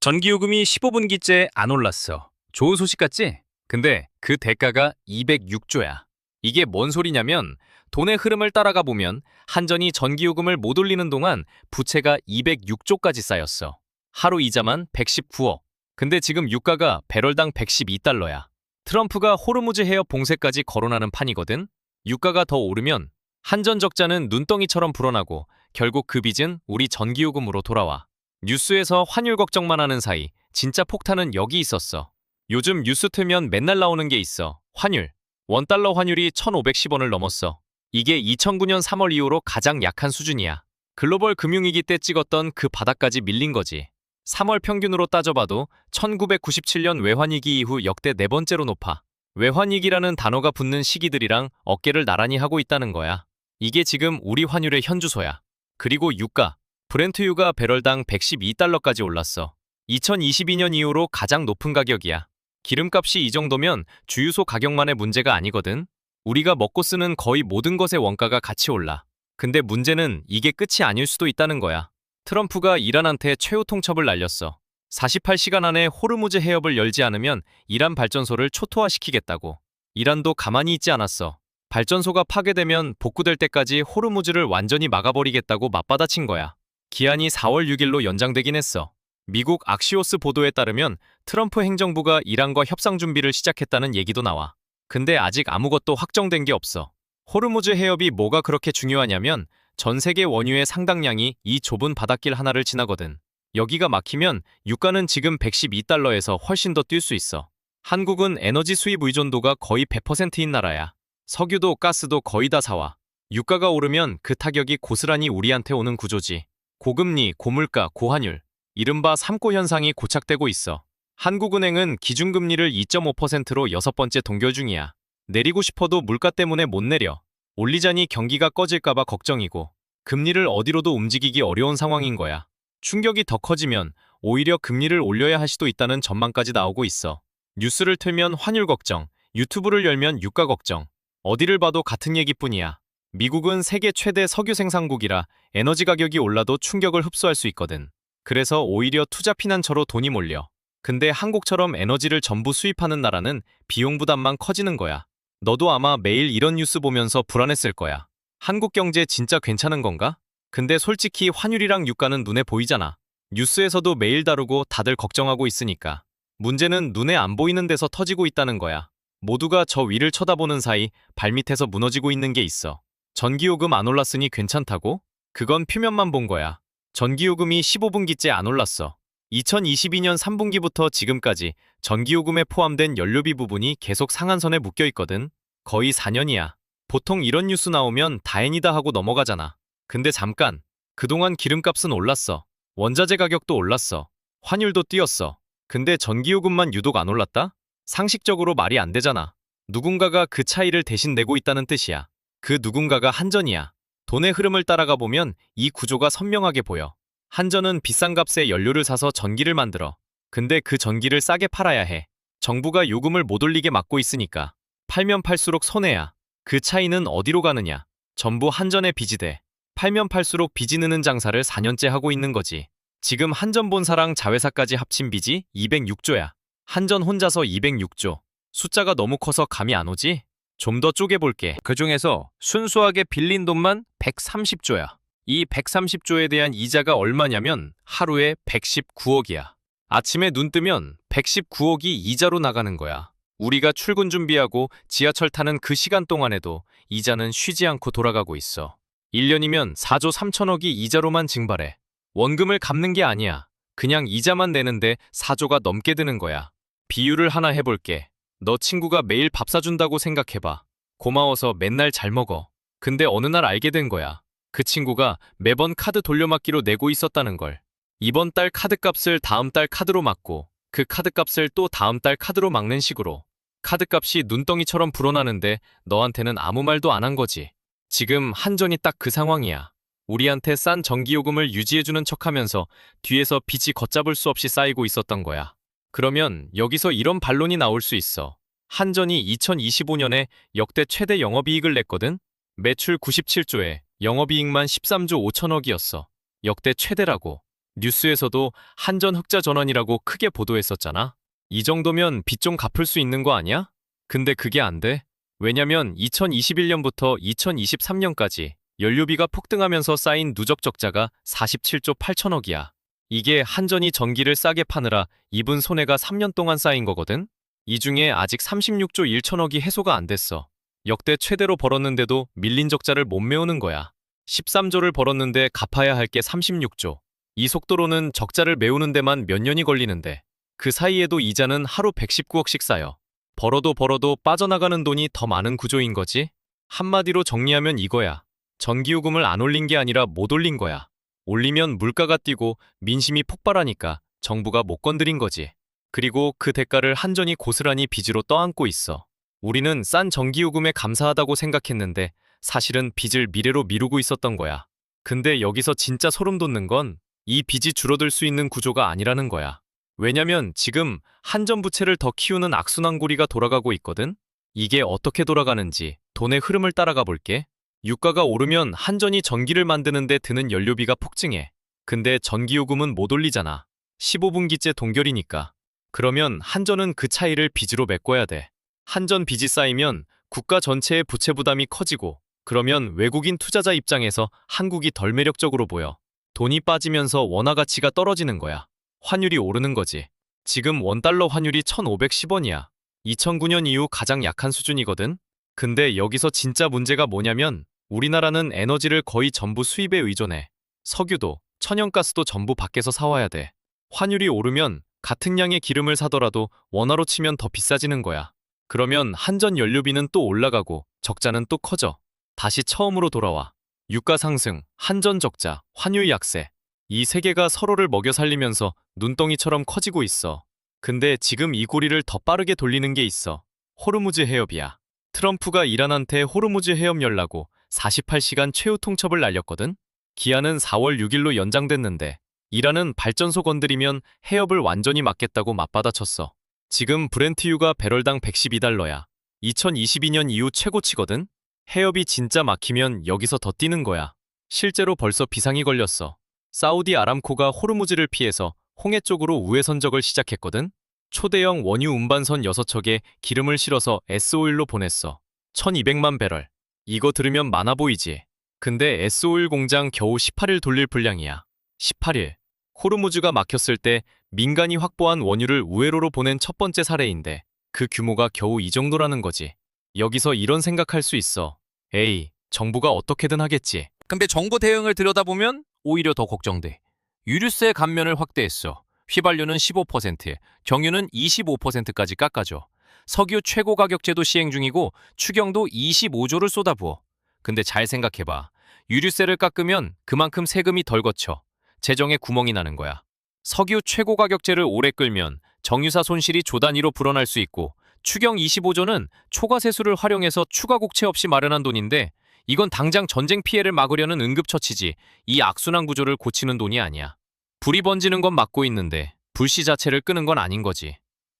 전기요금이 15분기째 안 올랐어. 좋은 소식 같지? 근데 그 대가가 206조야. 이게 뭔 소리냐면 돈의 흐름을 따라가 보면 한전이 전기요금을 못 올리는 동안 부채가 206조까지 쌓였어. 하루 이자만 119억. 근데 지금 유가가 배럴당 112달러야. 트럼프가 호르무즈 해협 봉쇄까지 거론하는 판이거든. 유가가 더 오르면 한전 적자는 눈덩이처럼 불어나고 결국 그 빚은 우리 전기요금으로 돌아와. 뉴스에서 환율 걱정만 하는 사이 진짜 폭탄은 여기 있었어. 요즘 뉴스 틀면 맨날 나오는 게 있어. 환율. 원달러 환율이 1,510원을 넘었어. 이게 2009년 3월 이후로 가장 약한 수준이야. 글로벌 금융위기 때 찍었던 그 바닥까지 밀린 거지. 3월 평균으로 따져봐도 1997년 외환위기 이후 역대 네 번째로 높아. 외환위기라는 단어가 붙는 시기들이랑 어깨를 나란히 하고 있다는 거야. 이게 지금 우리 환율의 현주소야. 그리고 유가. 브렌트유가 배럴당 112달러까지 올랐어. 2022년 이후로 가장 높은 가격이야. 기름값이 이 정도면 주유소 가격만의 문제가 아니거든. 우리가 먹고 쓰는 거의 모든 것의 원가가 같이 올라. 근데 문제는 이게 끝이 아닐 수도 있다는 거야. 트럼프가 이란한테 최후 통첩을 날렸어. 48시간 안에 호르무즈 해협을 열지 않으면 이란 발전소를 초토화시키겠다고. 이란도 가만히 있지 않았어. 발전소가 파괴되면 복구될 때까지 호르무즈를 완전히 막아버리겠다고 맞받아친 거야. 기한이 4월 6일로 연장되긴 했어. 미국 악시오스 보도에 따르면 트럼프 행정부가 이란과 협상 준비를 시작했다는 얘기도 나와. 근데 아직 아무것도 확정된 게 없어. 호르무즈 해협이 뭐가 그렇게 중요하냐면 전 세계 원유의 상당량이 이 좁은 바닷길 하나를 지나거든. 여기가 막히면 유가는 지금 112달러에서 훨씬 더 뛸 수 있어. 한국은 에너지 수입 의존도가 거의 100%인 나라야. 석유도 가스도 거의 다 사와. 유가가 오르면 그 타격이 고스란히 우리한테 오는 구조지. 고금리, 고물가, 고환율, 이른바 삼고 현상이 고착되고 있어. 한국은행은 기준금리를 2.5%로 여섯 번째 동결 중이야. 내리고 싶어도 물가 때문에 못 내려. 올리자니 경기가 꺼질까봐 걱정이고, 금리를 어디로도 움직이기 어려운 상황인 거야. 충격이 더 커지면 오히려 금리를 올려야 할 수도 있다는 전망까지 나오고 있어. 뉴스를 틀면 환율 걱정, 유튜브를 열면 유가 걱정. 어디를 봐도 같은 얘기뿐이야. 미국은 세계 최대 석유 생산국이라 에너지 가격이 올라도 충격을 흡수할 수 있거든. 그래서 오히려 투자 피난처로 돈이 몰려. 근데 한국처럼 에너지를 전부 수입하는 나라는 비용 부담만 커지는 거야. 너도 아마 매일 이런 뉴스 보면서 불안했을 거야. 한국 경제 진짜 괜찮은 건가? 근데 솔직히 환율이랑 유가는 눈에 보이잖아. 뉴스에서도 매일 다루고 다들 걱정하고 있으니까. 문제는 눈에 안 보이는 데서 터지고 있다는 거야. 모두가 저 위를 쳐다보는 사이 발밑에서 무너지고 있는 게 있어. 전기요금 안 올랐으니 괜찮다고? 그건 표면만 본 거야. 전기요금이 15분기째 안 올랐어. 2022년 3분기부터 지금까지 전기요금에 포함된 연료비 부분이 계속 상한선에 묶여 있거든. 거의 4년이야. 보통 이런 뉴스 나오면 다행이다 하고 넘어가잖아. 근데 잠깐. 그동안 기름값은 올랐어. 원자재 가격도 올랐어. 환율도 뛰었어. 근데 전기요금만 유독 안 올랐다? 상식적으로 말이 안 되잖아. 누군가가 그 차이를 대신 내고 있다는 뜻이야. 그 누군가가 한전이야. 돈의 흐름을 따라가 보면 이 구조가 선명하게 보여. 한전은 비싼 값에 연료를 사서 전기를 만들어. 근데 그 전기를 싸게 팔아야 해. 정부가 요금을 못 올리게 막고 있으니까. 팔면 팔수록 손해야. 그 차이는 어디로 가느냐? 전부 한전의 빚이 돼. 팔면 팔수록 빚이 느는 장사를 4년째 하고 있는 거지. 지금 한전본사랑 자회사까지 합친 빚이 206조야. 한전 혼자서 206조. 숫자가 너무 커서 감이 안 오지? 좀 더 쪼개볼게. 그중에서 순수하게 빌린 돈만 130조야. 이 130조에 대한 이자가 얼마냐면 하루에 119억이야. 아침에 눈 뜨면 119억이 이자로 나가는 거야. 우리가 출근 준비하고 지하철 타는 그 시간 동안에도 이자는 쉬지 않고 돌아가고 있어. 1년이면 4조 3천억이 이자로만 증발해. 원금을 갚는 게 아니야. 그냥 이자만 내는데 4조가 넘게 드는 거야. 비유를 하나 해볼게. 너 친구가 매일 밥 사준다고 생각해봐. 고마워서 맨날 잘 먹어. 근데 어느 날 알게 된 거야. 그 친구가 매번 카드 돌려막기로 내고 있었다는 걸. 이번 달 카드값을 다음 달 카드로 막고 그 카드값을 또 다음 달 카드로 막는 식으로. 카드값이 눈덩이처럼 불어나는데 너한테는 아무 말도 안 한 거지. 지금 한전이 딱 그 상황이야. 우리한테 싼 전기요금을 유지해주는 척하면서 뒤에서 빚이 걷잡을 수 없이 쌓이고 있었던 거야. 그러면 여기서 이런 반론이 나올 수 있어. 한전이 2025년에 역대 최대 영업이익을 냈거든? 매출 97조에 영업이익만 13조 5천억이었어. 역대 최대라고. 뉴스에서도 한전 흑자 전환이라고 크게 보도했었잖아. 이 정도면 빚 좀 갚을 수 있는 거 아니야? 근데 그게 안 돼. 왜냐면 2021년부터 2023년까지 연료비가 폭등하면서 쌓인 누적 적자가 47조 8천억이야. 이게 한전이 전기를 싸게 파느라 입은 손해가 3년 동안 쌓인 거거든? 이 중에 아직 36조 1천억이 해소가 안 됐어. 역대 최대로 벌었는데도 밀린 적자를 못 메우는 거야. 13조를 벌었는데 갚아야 할 게 36조. 이 속도로는 적자를 메우는 데만 몇 년이 걸리는데 그 사이에도 이자는 하루 119억씩 쌓여. 벌어도 빠져나가는 돈이 더 많은 구조인 거지? 한마디로 정리하면 이거야. 전기요금을 안 올린 게 아니라 못 올린 거야. 올리면 물가가 뛰고 민심이 폭발하니까 정부가 못 건드린 거지. 그리고 그 대가를 한전이 고스란히 빚으로 떠안고 있어. 우리는 싼 전기요금에 감사하다고 생각했는데 사실은 빚을 미래로 미루고 있었던 거야. 근데 여기서 진짜 소름 돋는 건 이 빚이 줄어들 수 있는 구조가 아니라는 거야. 왜냐면 지금 한전 부채를 더 키우는 악순환고리가 돌아가고 있거든? 이게 어떻게 돌아가는지 돈의 흐름을 따라가 볼게. 유가가 오르면 한전이 전기를 만드는데 드는 연료비가 폭증해. 근데 전기요금은 못 올리잖아. 15분기째 동결이니까. 그러면 한전은 그 차이를 빚으로 메꿔야 돼. 한전 빚이 쌓이면 국가 전체의 부채 부담이 커지고 그러면 외국인 투자자 입장에서 한국이 덜 매력적으로 보여. 돈이 빠지면서 원화 가치가 떨어지는 거야. 환율이 오르는 거지. 지금 원달러 환율이 1,510원이야. 2009년 이후 가장 약한 수준이거든. 근데 여기서 진짜 문제가 뭐냐면 우리나라는 에너지를 거의 전부 수입에 의존해. 석유도, 천연가스도 전부 밖에서 사와야 돼. 환율이 오르면 같은 양의 기름을 사더라도 원화로 치면 더 비싸지는 거야. 그러면 한전 연료비는 또 올라가고 적자는 또 커져. 다시 처음으로 돌아와. 유가 상승, 한전 적자, 환율 약세. 이 세 개가 서로를 먹여 살리면서 눈덩이처럼 커지고 있어. 근데 지금 이 고리를 더 빠르게 돌리는 게 있어. 호르무즈 해협이야. 트럼프가 이란한테 호르무즈 해협 열라고 48시간 최후 통첩을 날렸거든? 기한은 4월 6일로 연장됐는데 이란은 발전소 건드리면 해협을 완전히 막겠다고 맞받아쳤어. 지금 브렌트유가 배럴당 112달러야. 2022년 이후 최고치거든? 해협이 진짜 막히면 여기서 더 뛰는 거야. 실제로 벌써 비상이 걸렸어. 사우디 아람코가 호르무즈를 피해서 홍해 쪽으로 우회 선적을 시작했거든? 초대형 원유 운반선 6척에 기름을 실어서 S오일로 보냈어. 1200만 배럴. 이거 들으면 많아 보이지? 근데 S오일 공장 겨우 18일 돌릴 분량이야. 18일. 호르무즈가 막혔을 때 민간이 확보한 원유를 우회로로 보낸 첫 번째 사례인데 그 규모가 겨우 이 정도라는 거지. 여기서 이런 생각할 수 있어. 에이, 정부가 어떻게든 하겠지. 근데 정부 대응을 들여다보면 오히려 더 걱정돼. 유류세 감면을 확대했어. 휘발유는 15%, 경유는 25%까지 깎아줘. 석유 최고 가격제도 시행 중이고 추경도 25조를 쏟아부어. 근데 잘 생각해봐. 유류세를 깎으면 그만큼 세금이 덜 거쳐. 재정에 구멍이 나는 거야. 석유 최고 가격제를 오래 끌면 정유사 손실이 조 단위로 불어날 수 있고 추경 25조는 초과세수를 활용해서 추가 국채 없이 마련한 돈인데 이건 당장 전쟁 피해를 막으려는 응급처치지 이 악순환 구조를 고치는 돈이 아니야. 불이 번지는 건 막고 있는데 불씨 자체를 끄는 건 아닌 거지.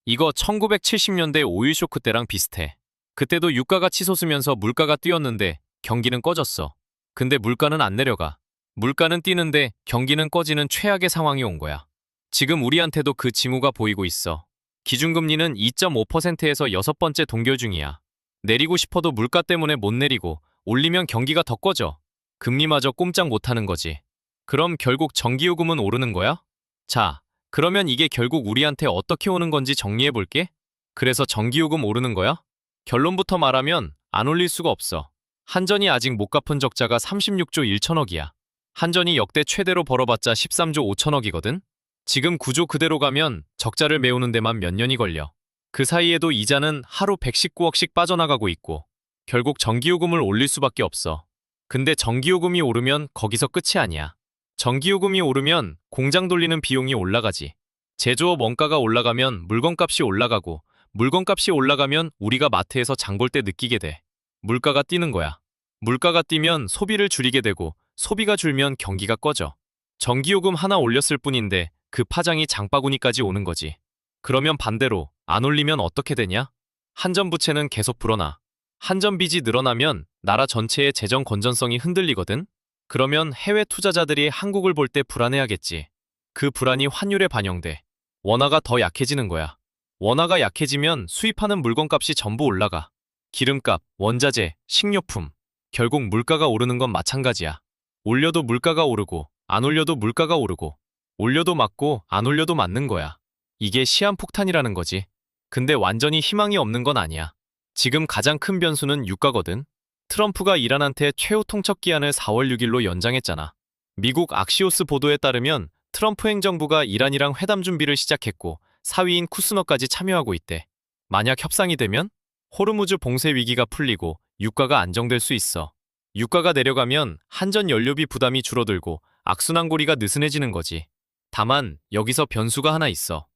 이거 1970년대 오일 쇼크 때랑 비슷해. 그때도 유가가 치솟으면서 물가가 뛰었는데 경기는 꺼졌어. 근데 물가는 안 내려가. 물가는 뛰는데 경기는 꺼지는 최악의 상황이 온 거야. 지금 우리한테도 그 징후가 보이고 있어. 기준금리는 2.5%에서 여섯 번째 동결 중이야. 내리고 싶어도 물가 때문에 못 내리고 올리면 경기가 더 꺼져. 금리마저 꼼짝 못하는 거지. 그럼 결국 전기요금은 오르는 거야? 자, 그러면 이게 결국 우리한테 어떻게 오는 건지 정리해볼게. 그래서 전기요금 오르는 거야? 결론부터 말하면 안 올릴 수가 없어. 한전이 아직 못 갚은 적자가 36조 1천억이야. 한전이 역대 최대로 벌어봤자 13조 5천억이거든? 지금 구조 그대로 가면 적자를 메우는 데만 몇 년이 걸려. 그 사이에도 이자는 하루 119억씩 빠져나가고 있고 결국 전기요금을 올릴 수밖에 없어. 근데 전기요금이 오르면 거기서 끝이 아니야. 전기요금이 오르면 공장 돌리는 비용이 올라가지. 제조업 원가가 올라가면 물건값이 올라가고 물건값이 올라가면 우리가 마트에서 장볼 때 느끼게 돼. 물가가 뛰는 거야. 물가가 뛰면 소비를 줄이게 되고 소비가 줄면 경기가 꺼져. 전기요금 하나 올렸을 뿐인데 그 파장이 장바구니까지 오는 거지. 그러면 반대로 안 올리면 어떻게 되냐? 한전 부채는 계속 불어나. 한전 빚이 늘어나면 나라 전체의 재정 건전성이 흔들리거든? 그러면 해외 투자자들이 한국을 볼 때 불안해하겠지. 그 불안이 환율에 반영돼. 원화가 더 약해지는 거야. 원화가 약해지면 수입하는 물건값이 전부 올라가. 기름값, 원자재, 식료품. 결국 물가가 오르는 건 마찬가지야. 올려도 물가가 오르고, 안 올려도 물가가 오르고, 올려도 맞고, 안 올려도 맞는 거야. 이게 시한폭탄이라는 거지. 근데 완전히 희망이 없는 건 아니야. 지금 가장 큰 변수는 유가거든. 트럼프가 이란한테 최후 통첩 기한을 4월 6일로 연장했잖아. 미국 악시오스 보도에 따르면 트럼프 행정부가 이란이랑 회담 준비를 시작했고 사위인 쿠스너까지 참여하고 있대. 만약 협상이 되면 호르무즈 봉쇄 위기가 풀리고 유가가 안정될 수 있어. 유가가 내려가면 한전 연료비 부담이 줄어들고 악순환고리가 느슨해지는 거지. 다만 여기서 변수가 하나 있어.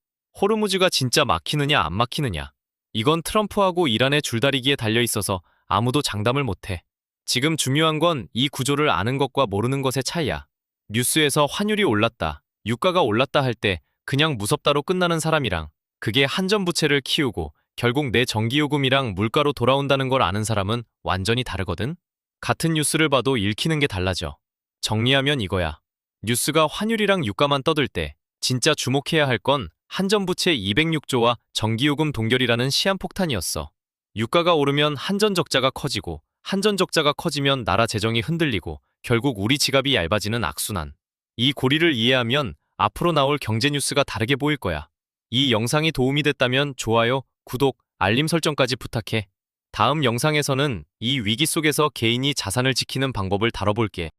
호르무즈가 진짜 막히느냐 안 막히느냐. 이건 트럼프하고 이란의 줄다리기에 달려 있어서 아무도 장담을 못해. 지금 중요한 건 이 구조를 아는 것과 모르는 것의 차이야. 뉴스에서 환율이 올랐다, 유가가 올랐다 할 때 그냥 무섭다로 끝나는 사람이랑 그게 한전 부채를 키우고 결국 내 전기요금이랑 물가로 돌아온다는 걸 아는 사람은 완전히 다르거든? 같은 뉴스를 봐도 읽히는 게 달라져. 정리하면 이거야. 뉴스가 환율이랑 유가만 떠들 때 진짜 주목해야 할 건 한전 부채 206조와 전기요금 동결이라는 시한폭탄이었어. 유가가 오르면 한전 적자가 커지고 한전 적자가 커지면 나라 재정이 흔들리고 결국 우리 지갑이 얇아지는 악순환. 이 고리를 이해하면 앞으로 나올 경제 뉴스가 다르게 보일 거야. 이 영상이 도움이 됐다면 좋아요, 구독, 알림 설정까지 부탁해. 다음 영상에서는 이 위기 속에서 개인이 자산을 지키는 방법을 다뤄볼게.